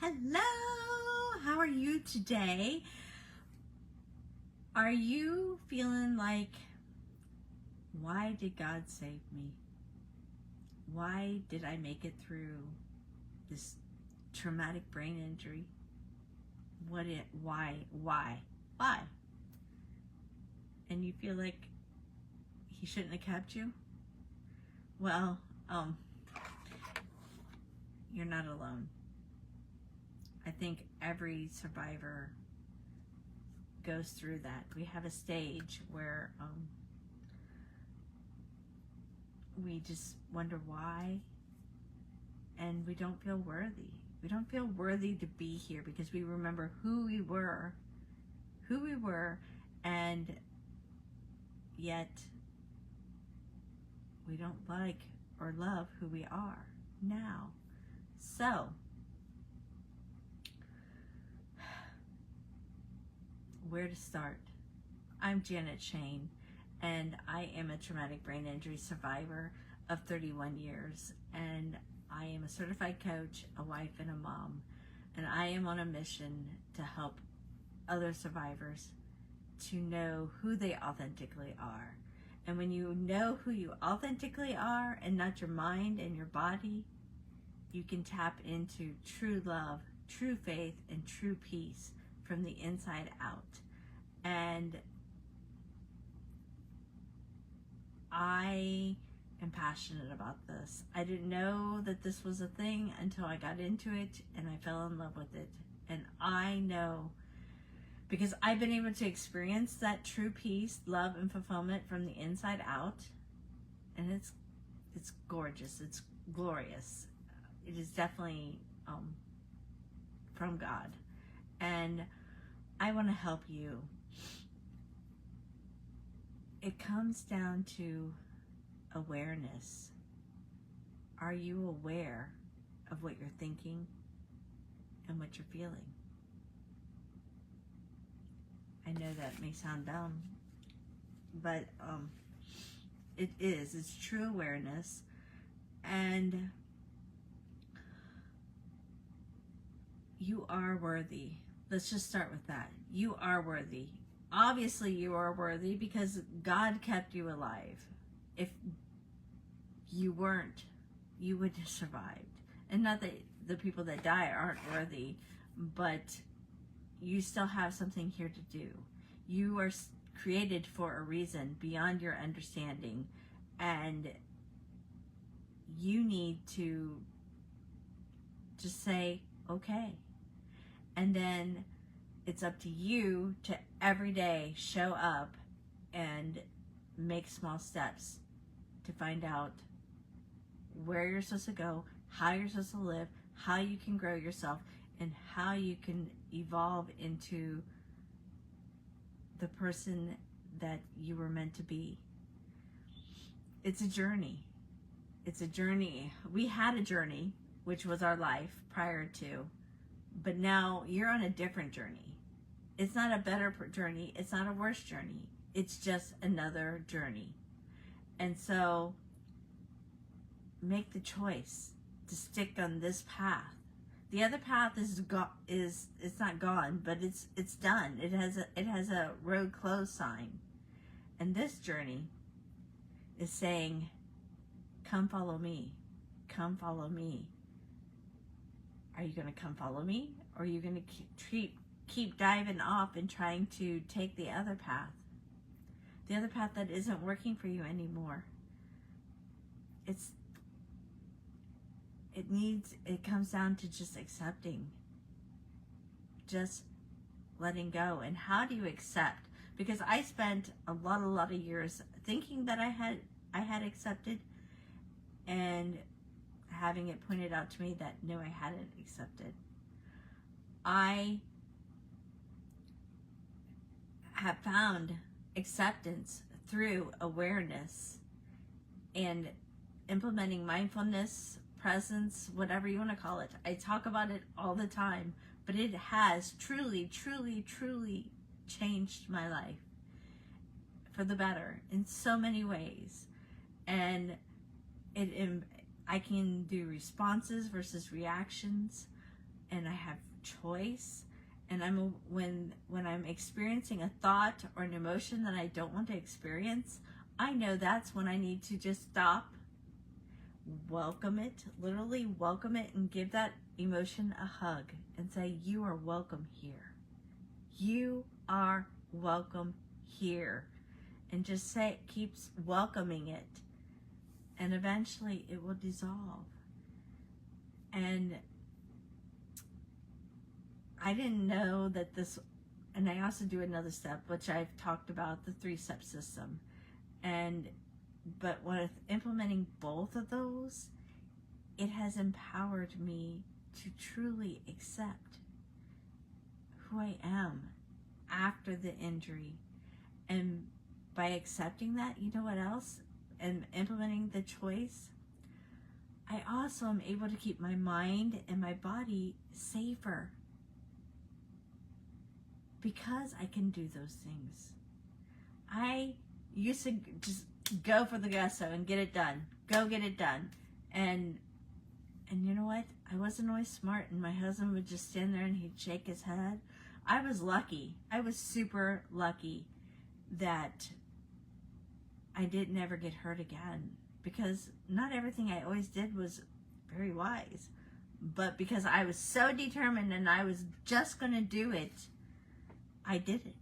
Hello, how are you today? Are you feeling like, why did God save me? Why did I make it through this traumatic brain injury? Why? And you feel like he shouldn't have kept you? Well, you're not alone. I think every survivor goes through that. We have a stage where we just wonder why, and we don't feel worthy. We don't feel worthy to be here because we remember who we were, and yet we don't like or love who we are now. So, where to start? I'm Janet Shane, and I am a traumatic brain injury survivor of 31 years, and I am a certified coach, a wife, and a mom, and I am on a mission to help other survivors to know who they authentically are. And when you know who you authentically are and not your mind and your body, you can tap into true love, true faith, and true peace from the inside out. And I am passionate about this. I didn't know that this was a thing until I got into it and I fell in love with it. And I know, because I've been able to experience that true peace, love, and fulfillment from the inside out, and it's gorgeous, it's glorious. It is definitely from God, and I want to help you. It comes down to awareness. Are you aware of what you're thinking and what you're feeling? I know that may sound dumb, but it is. It's true awareness. And you are worthy. Let's just start with that. You are worthy. Obviously, you are worthy because God kept you alive. If you weren't, you wouldn't have survived. And not that the people that die aren't worthy, but you still have something here to do. You are created for a reason beyond your understanding, and you need to just say, okay. And then it's up to you to every day show up and make small steps to find out where you're supposed to go, how you're supposed to live, how you can grow yourself, and how you can evolve into the person that you were meant to be. It's a journey. It's a journey. We had a journey, which was our life prior to, but now you're on a different journey. It's not a better journey. It's not a worse journey. It's just another journey. And so make the choice to stick on this path. The other path is it's not gone, but it's done. It has a road closed sign. And this journey is saying, come follow me. Come follow me. Are you going to come follow me? Or are you going to keep diving off and trying to take the other path? The other path that isn't working for you anymore. It comes down to just accepting. Just letting go. And how do you accept? Because I spent a lot of years thinking that I had accepted, and having it pointed out to me that no, I hadn't accepted. I have found acceptance through awareness and implementing mindfulness, presence, whatever you want to call it. I talk about it all the time, but it has truly changed my life for the better in so many ways. And I can do responses versus reactions. and I have choice. And when I'm experiencing a thought or an emotion that I don't want to experience, I know that's when I need to just stop, welcome it, literally welcome it, and give that emotion a hug and say, you are welcome here. You are welcome here. And just say, keeps welcoming it. And eventually it will dissolve. And I didn't know that this, and I also do another step, which I've talked about, the 3-step system. But with implementing both of those, it has empowered me to truly accept who I am after the injury. And by accepting that, you know what else? And implementing the choice, I also am able to keep my mind and my body safer. Because I can do those things. I used to just go for the gusto and get it done. Go get it done. And you know what? I wasn't always smart, and my husband would just stand there and he'd shake his head. I was lucky. I was super lucky that I didn't ever get hurt again, because not everything I always did was very wise. But because I was so determined and I was just going to do it, I did it.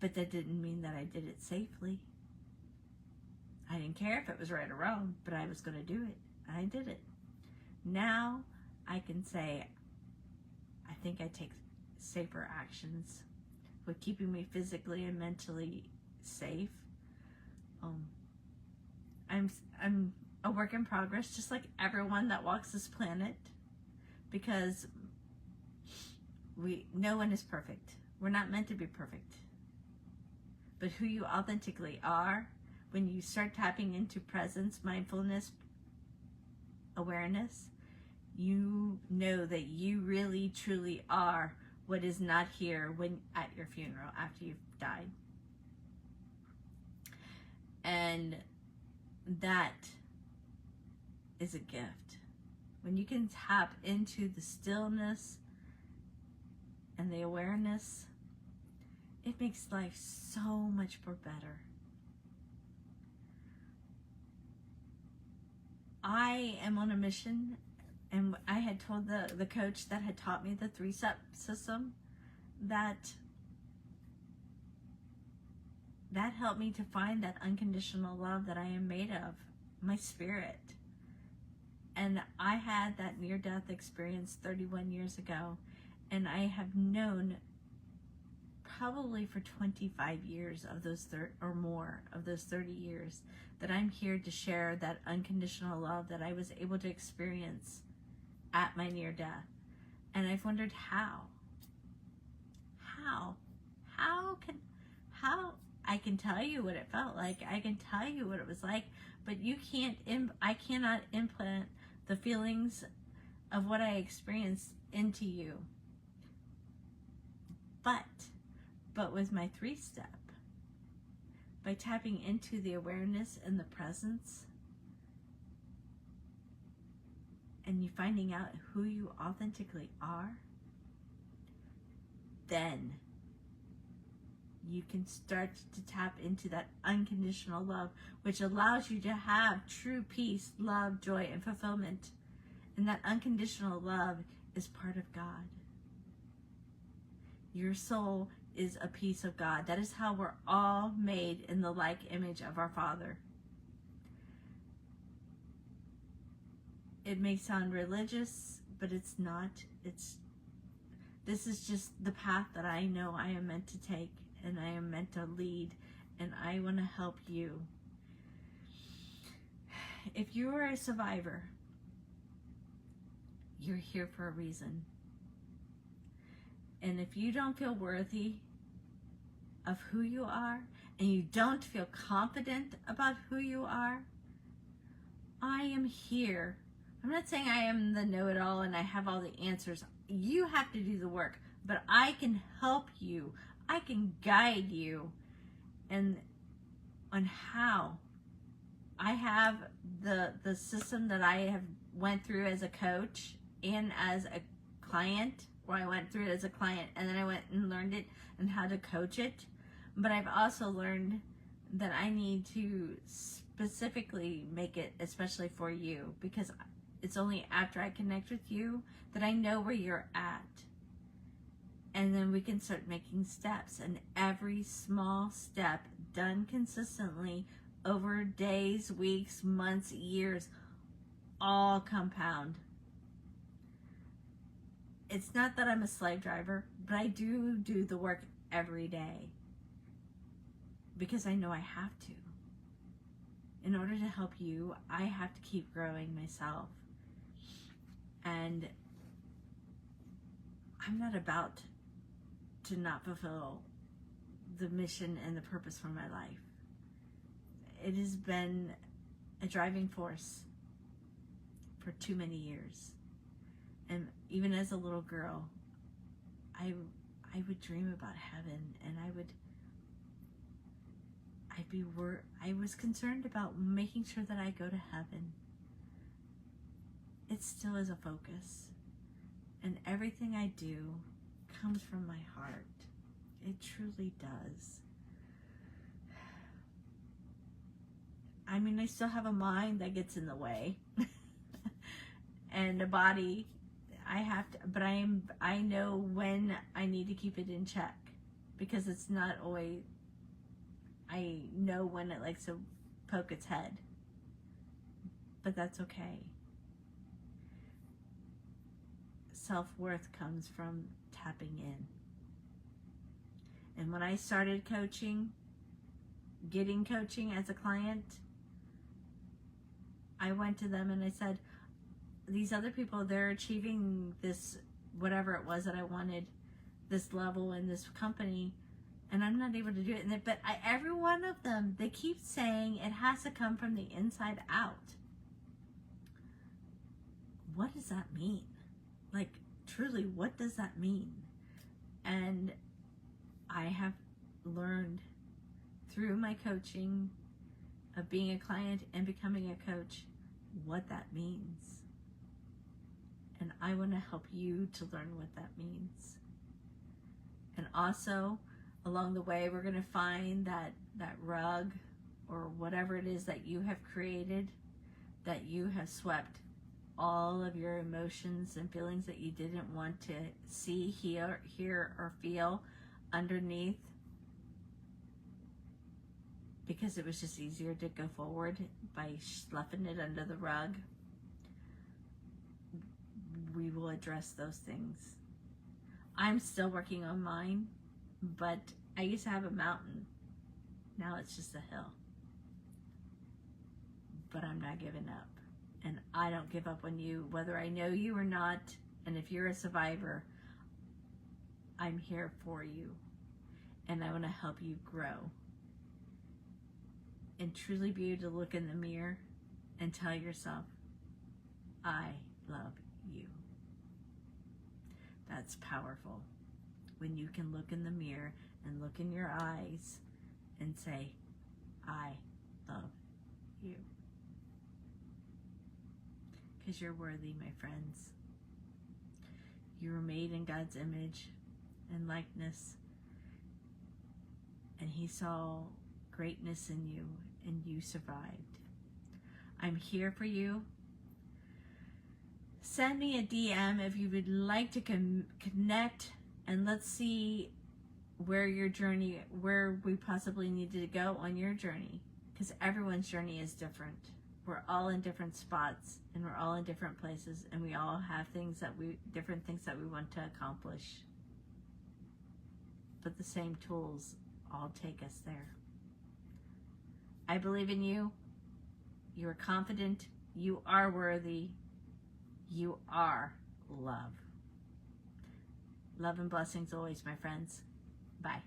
But that didn't mean that I did it safely. I didn't care if it was right or wrong, but I was going to do it. I did it. Now I can say, I think I take safer actions with keeping me physically and mentally safe. I'm a work in progress, just like everyone that walks this planet, because no one is perfect. We're not meant to be perfect. But who you authentically are, when you start tapping into presence, mindfulness, awareness, you know that you really truly are what is not here when at your funeral after you've died. And that is a gift. When you can tap into the stillness and the awareness, it makes life so much more better. I am on a mission, and I had told the coach that had taught me the 3-step system that helped me to find that unconditional love that I am made of, my spirit. And I had that near-death experience 31 years ago, and I have known probably for 25 years of those or more of those 30 years that I'm here to share that unconditional love that I was able to experience at my near death. And I've wondered how I can tell you what it felt like. I can tell you what it was like, but I cannot implant the feelings of what I experienced into you. But with my 3-step, by tapping into the awareness and the presence, and you finding out who you authentically are, then you can start to tap into that unconditional love, which allows you to have true peace, love, joy, and fulfillment. And that unconditional love is part of God. Your soul is a piece of God. That is how we're all made in the like image of our Father. It may sound religious, but it's not. This is just the path that I know I am meant to take, and I am meant to lead, and I want to help you. If you are a survivor, you're here for a reason. And if you don't feel worthy of who you are, and you don't feel confident about who you are, I am here. I'm not saying I am the know-it-all and I have all the answers. You have to do the work, but I can help you. I can guide you and on how. I have the system that I have went through as a coach in as a client, or I went through it as a client, and then I went and learned it and how to coach it. But I've also learned that I need to specifically make it especially for you, because it's only after I connect with you that I know where you're at. And then we can start making steps, and every small step done consistently over days, weeks, months, years, all compound. It's not that I'm a slave driver, but I do the work every day because I know I have to. In order to help you, I have to keep growing myself. And I'm not about to not fulfill the mission and the purpose for my life. It has been a driving force for too many years. And even as a little girl, I would dream about heaven, and I was concerned about making sure that I go to heaven. It still is a focus, and everything I do comes from my heart. It truly does. I mean, I still have a mind that gets in the way and a body. I have to, but I know when I need to keep it in check, because it's not always, I know when it likes to poke its head, but that's okay. Self-worth comes from tapping in. And when I started getting coaching as a client, I went to them and I said, these other people, they're achieving this, whatever it was that I wanted, this level in this company, and I'm not able to do it. But every one of them, they keep saying it has to come from the inside out. What does that mean? Like, truly, what does that mean? And I have learned through my coaching of being a client and becoming a coach what that means. And I want to help you to learn what that means. And also, along the way, we're going to find that rug or whatever it is that you have created, that you have swept all of your emotions and feelings that you didn't want to see, hear, or feel underneath, because it was just easier to go forward by sloughing it under the rug. We will address those things. I'm still working on mine, but I used to have a mountain. Now it's just a hill. But I'm not giving up. And I don't give up on you, whether I know you or not. And if you're a survivor, I'm here for you. And I want to help you grow. And truly be able to look in the mirror and tell yourself, I love you. That's powerful. When you can look in the mirror and look in your eyes and say, I love you. Because you're worthy, my friends. You were made in God's image and likeness. And He saw greatness in you, and you survived. I'm here for you. Send me a DM if you would like to connect, and let's see where we possibly needed to go on your journey, because everyone's journey is different. We're all in different spots, and we're all in different places, and we all have different things that we want to accomplish. But the same tools all take us there. I believe in you. You are confident. You are worthy. You are love. Love and blessings always, my friends. Bye.